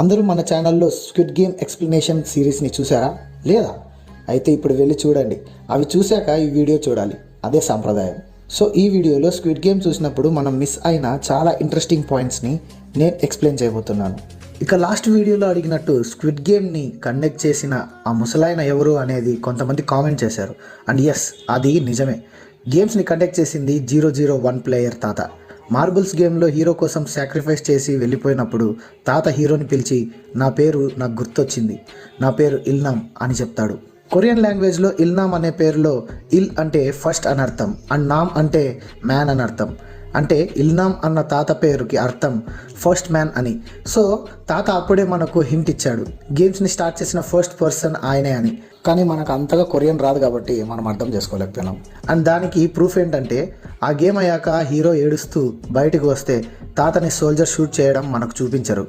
అందరూ మన ఛానల్లో స్క్విడ్ గేమ్ ఎక్స్ప్లెనేషన్ సిరీస్ని చూసారా? లేదా? అయితే ఇప్పుడు వెళ్ళి చూడండి. అవి చూశాక ఈ వీడియో చూడాలి. అదే సాంప్రదాయం. సో ఈ వీడియోలో స్క్విడ్ గేమ్ చూసినప్పుడు మనం మిస్ అయిన చాలా ఇంట్రెస్టింగ్ పాయింట్స్ని నేను ఎక్స్ప్లెయిన్ చేయబోతున్నాను. ఇక లాస్ట్ వీడియోలో అడిగినట్టు స్క్విడ్ గేమ్ని కండక్ట్ చేసిన ఆ ముసలాయన ఎవరు అనేది కొంతమంది కామెంట్ చేశారు. అండ్ ఎస్, అది నిజమే. గేమ్స్ని కండక్ట్ చేసింది 001 ప్లేయర్ తాత. మార్బుల్స్ గేమ్లో హీరో కోసం సాక్రిఫైస్ చేసి వెళ్ళిపోయినప్పుడు తాత హీరోని పిలిచి, నా పేరు నాకు గుర్తొచ్చింది, నా పేరు ఇల్నామ్ అని చెప్తాడు. కొరియన్ లాంగ్వేజ్లో ఇల్నామ్ అనే పేరులో ఇల్ అంటే ఫస్ట్ అని అర్థం అండ్ నామ్ అంటే మ్యాన్ అని అర్థం. అంటే ఇల్నామ్ అన్న తాత పేరుకి అర్థం ఫస్ట్ మ్యాన్ అని. సో తాత అప్పుడే మనకు హింట్ ఇచ్చాడు, గేమ్స్ని స్టార్ట్ చేసిన ఫస్ట్ పర్సన్ ఆయనే అని. కానీ మనకు అంతగా కొరియన్ రాదు కాబట్టి మనం అర్థం చేసుకోలేకపోయినాం. అండ్ దానికి ప్రూఫ్ ఏంటంటే, ఆ గేమ్ అయ్యాక హీరో ఏడుస్తూ బయటకు వస్తే తాతని సోల్జర్ షూట్ చేయడం మనకు చూపించరు.